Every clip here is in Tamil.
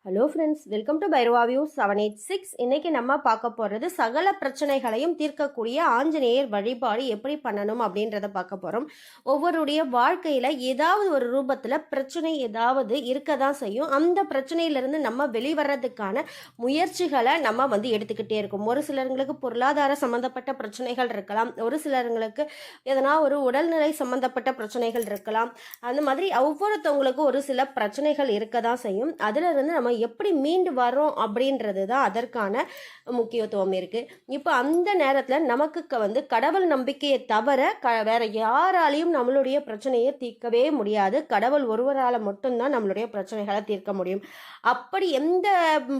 Hello friends, welcome to Bhairava view 786. இன்னைக்கு நம்ம பார்க்க போகிறது சகல பிரச்சனைகளையும் தீர்க்கக்கூடிய ஆஞ்சநேயர் வழிபாடு எப்படி பண்ணணும் அப்படின்றத பார்க்க போகிறோம். ஒவ்வொருடைய வாழ்க்கையில் ஏதாவது ஒரு ரூபத்தில் பிரச்சனை ஏதாவது இருக்க தான் செய்யும். அந்த பிரச்சனையிலிருந்து நம்ம வெளிவரதுக்கான முயற்சிகளை நம்ம எடுத்துக்கிட்டே இருக்கும். ஒரு சிலருங்களுக்கு பொருளாதார சம்மந்தப்பட்ட பிரச்சனைகள் இருக்கலாம், ஒரு சிலருங்களுக்கு எதனா ஒரு உடல்நிலை சம்மந்தப்பட்ட பிரச்சனைகள் இருக்கலாம். அந்த மாதிரி ஒவ்வொருத்தவங்களுக்கும் ஒரு சில பிரச்சனைகள் இருக்க தான் செய்யும். அதிலிருந்து நம்ம எப்படி மீண்டு வரோம் அப்படின்றது தான் அதற்கான முக்கியத்துவம் இருக்கு. இப்போ அந்த நேரத்தில் நமக்கு கடவுள் நம்பிக்கையை தவிர வேற யாராலையும் நம்மளுடைய பிரச்சனையை தீர்க்கவே முடியாது. கடவுள் ஒருவரால் மட்டும்தான் நம்மளுடைய பிரச்சனைகளை தீர்க்க முடியும். அப்படி எந்த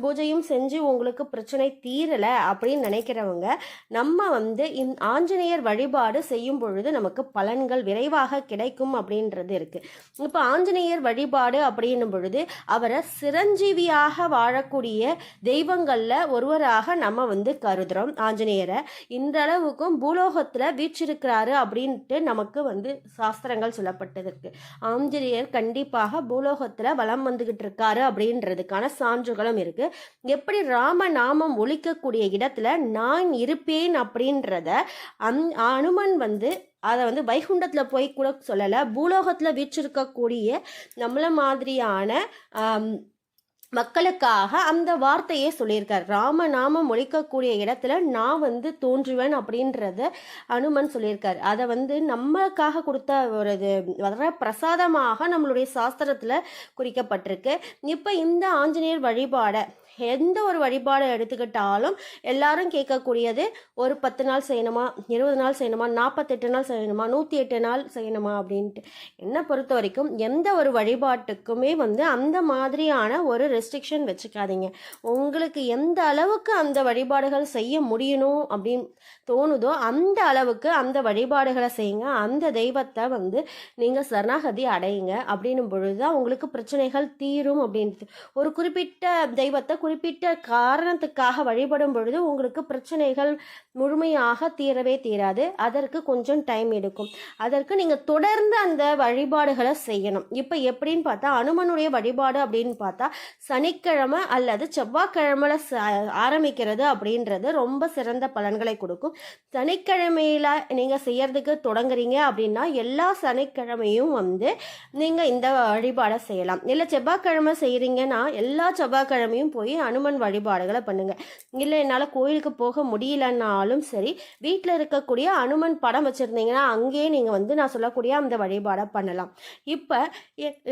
பூஜையும் செஞ்சு உங்களுக்கு பிரச்சனை தீரலை அப்படின்னு நினைக்கிறவங்க நம்ம ஆஞ்சநேயர் வழிபாடு செய்யும் பொழுது நமக்கு பலன்கள் விரைவாக கிடைக்கும் அப்படின்றது இருக்கு. இப்போ ஆஞ்சநேயர் வழிபாடு அப்படின்னும் பொழுது அவரை சிரஞ்சீவியாக வாழக்கூடிய தெய்வங்கள்ல ஒருவராக நம்ம கருதுறோம். ஆஞ்சநேயரை இன்றளவுக்கும் பூலோகத்துல வீற்றிருக்கிறாரு அப்படின்ட்டு நமக்கு சாஸ்திரங்கள் சொல்லப்பட்டிருக்கு. ஆஞ்சநேயர் கண்டிப்பாக பூலோகத்துல வலம் வந்துகிட்டு இருக்காரு அப்படின்றதுக்கான சான்றுகளும் இருக்கு. எப்படி ராம நாமம் ஒலிக்கக்கூடிய இடத்துல நான் இருப்பேன் அப்படின்றத அனுமன் அதை வைகுண்டத்தில் போய் கூட சொல்லலை, பூலோகத்தில் வீற்றிருக்கக்கூடிய நம்மள மாதிரியான மக்களுக்காக அந்த வார்த்தையே சொல்லியிருக்கார். ராமநாமம் ஒழிக்கக்கூடிய இடத்துல நான் தோன்றுவேன் அப்படின்றத அனுமன் சொல்லியிருக்கார். அதை நம்மளுக்காக கொடுத்த ஒரு வர பிரசாதமாக நம்மளுடைய சாஸ்திரத்தில் குறிக்கப்பட்டிருக்கு. இப்போ இந்த ஆஞ்சநேயர் வழிபாடை எந்த ஒரு வழிபாடை எடுத்துக்கிட்டாலும் எல்லாரும் கேட்கக்கூடியது ஒரு 10 நாள் செய்யணுமா, 20 நாள் செய்யணுமா, 48 நாள் செய்யணுமா, 108 நாள் செய்யணுமா அப்படின்ட்டு. என்னை பொறுத்த வரைக்கும் எந்த ஒரு வழிபாட்டுக்குமே அந்த மாதிரியான ஒரு ரெஸ்ட்ரிக்ஷன் வச்சுக்காதீங்க. உங்களுக்கு எந்த அளவுக்கு அந்த வழிபாடுகள் செய்ய முடியணும் அப்படின்னு தோணுதோ அந்த அளவுக்கு அந்த வழிபாடுகளை செய்யுங்க. அந்த தெய்வத்தை நீங்கள் சரணாகதி அடையுங்க. அப்படின்னும் பொழுதுதான் உங்களுக்கு பிரச்சனைகள் தீரும் அப்படின்ட்டு. ஒரு குறிப்பிட்ட தெய்வத்தை குறிப்பிட்ட காரணத்துக்காக வழிபடும் பொழுது உங்களுக்கு பிரச்சனைகள் முழுமையாக தீரவே தீராது. அதற்கு கொஞ்சம் டைம் எடுக்கும். அதற்கு நீங்கள் தொடர்ந்து அந்த வழிபாடுகளை செய்யணும். இப்போ எப்படின்னு பார்த்தா அனுமனுடைய வழிபாடு அப்படின்னு பார்த்தா சனிக்கிழமை அல்லது செவ்வாய்க்கிழமையில ஆரம்பிக்கிறது அப்படின்றது ரொம்ப சிறந்த பலன்களை கொடுக்கும். சனிக்கிழமையில நீங்கள் செய்யறதுக்கு தொடங்குறீங்க அப்படின்னா எல்லா சனிக்கிழமையும் நீங்கள் இந்த வழிபாடை செய்யலாம். இல்லை செவ்வாய்க்கிழமை செய்கிறீங்கன்னா எல்லா செவ்வாய்க்கிழமையும் போய் அனுமன் வழிபாடுகளை பண்ணுங்க. இல்லை என்னால் கோயிலுக்கு போக முடியலன்னாலும் சரி, வீட்டில் இருக்கக்கூடிய அனுமன் படம் வச்சுருந்தீங்கன்னா அங்கேயே நீங்கள் நான் சொல்லக்கூடிய அந்த வழிபாடை பண்ணலாம். இப்போ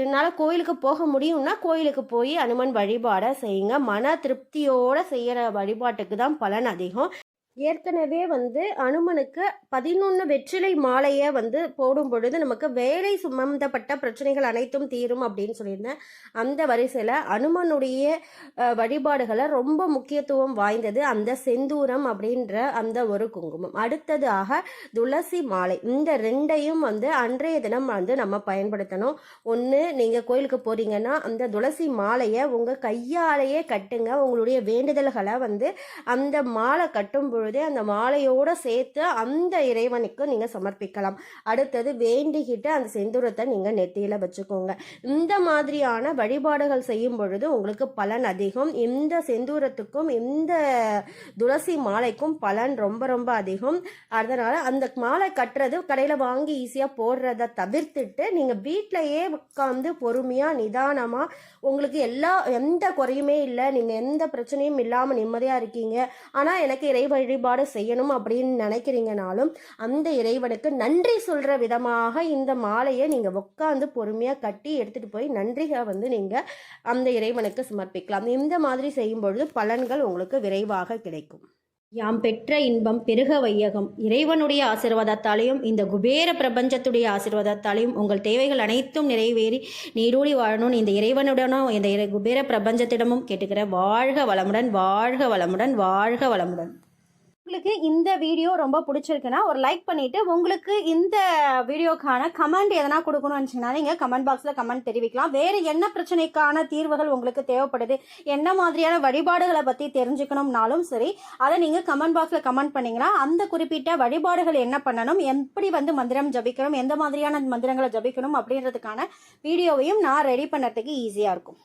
என்னால் கோயிலுக்கு போக முடியும்னா கோயிலுக்கு போய் அனுமன் வழிபாடை செய்யுங்க. மன திருப்தியோடு செய்கிற வழிபாட்டுக்கு தான் பலன் அதிகம். ஏற்கனவே அனுமனுக்கு 11 வெற்றிலை மாலையை போடும் பொழுது நமக்கு வேலை சம்பந்தப்பட்ட பிரச்சனைகள் அனைத்தும் தீரும் அப்படின்னு சொல்லியிருந்தேன். அந்த வரிசையில் அனுமனுடைய வழிபாடுகளை ரொம்ப முக்கியத்துவம் வாய்ந்தது அந்த செந்தூரம் அப்படின்ற அந்த ஒரு குங்குமம். அடுத்ததாக துளசி மாலை. இந்த ரெண்டையும் அன்றைய தினம் நம்ம பயன்படுத்தணும். ஒன்று, நீங்கள் கோயிலுக்கு போறீங்கன்னா அந்த துளசி மாலையை உங்கள் கையாலேயே கட்டுங்க. உங்களுடைய வேண்டுதல்களை அந்த மாலை கட்டும் பொழுது அந்த மாலையோட சேர்த்து அந்த இறைவனுக்கு நீங்க சமர்ப்பிக்கலாம். அடுத்தது வேண்டிக்கிட்டு அந்த செந்தூரத்தை நீங்க நெத்தியில வச்சுக்கோங்க. இந்த மாதிரியான வழிபாடுகள் செய்யும் பொழுது உங்களுக்கு பலன் அதிகம். இந்த செந்தூரத்துக்கும் இந்த துளசி மாலைக்கும் பலன் ரொம்ப ரொம்ப அதிகம். அதனால அந்த மாலை கட்டுறது கடையில வாங்கி ஈஸியா போடுறத தவிர்த்துட்டு நீங்க வீட்டிலேயே உட்காந்து பொறுமையா நிதானமா உங்களுக்கு எந்த குறையுமே இல்லை, நீங்க எந்த பிரச்சனையும் இல்லாம நிம்மதியா இருக்கீங்க, ஆனா எனக்கு இறை வழிபாடு செய்யணும் அப்படின்னு நினைக்கிறீங்கனாலும் அந்த இறைவனுக்கு நன்றி சொல்ற விதமாக இந்த மாலையை நீங்க உட்காந்து பொறுமையா கட்டி எடுத்துட்டு போய் நன்றியை நீங்க அந்த இறைவனுக்கு சமர்ப்பிக்கலாம். இந்த மாதிரி செய்யும் பொழுது பலன்கள் உங்களுக்கு விரைவாக கிடைக்கும். யாம் பெற்ற இன்பம் பெருக வையகம். இறைவனுடைய ஆசீர்வாதத்தாலையும் இந்த குபேர பிரபஞ்சத்துடைய ஆசீர்வாதத்தாலையும் உங்கள் தேவைகள் அனைத்தும் நிறைவேறி நீடூழி வாழணும் இந்த இறைவனுடனும் இந்த குபேர பிரபஞ்சத்திடமும் கேட்டுக்கிற. வாழ்க வளமுடன், வாழ்க வளமுடன், வாழ்க வளமுடன். உங்களுக்கு இந்த வீடியோ ரொம்ப பிடிச்சிருக்குன்னா ஒரு லைக் பண்ணிவிட்டு உங்களுக்கு இந்த வீடியோக்கான கமெண்ட் எதனா கொடுக்கணும்னு நினச்சிங்கன்னா நீங்கள் கமெண்ட் பாக்ஸில் கமெண்ட் தெரிவிக்கலாம். வேறு என்ன பிரச்சனைக்கான தீர்வுகள் உங்களுக்கு தேவைப்படுது, என்ன மாதிரியான வழிபாடுகளை பற்றி தெரிஞ்சுக்கணும்னாலும் சரி, அதை நீங்கள் கமெண்ட் பாக்ஸில் கமெண்ட் பண்ணிங்கன்னா அந்த குறிப்பிட்ட வழிபாடுகள் என்ன பண்ணணும், எப்படி மந்திரம் ஜபிக்கணும், எந்த மாதிரியான மந்திரங்களை ஜபிக்கணும் அப்படின்றதுக்கான வீடியோவையும் நான் ரெடி பண்ணுறதுக்கு ஈஸியாக இருக்கும்.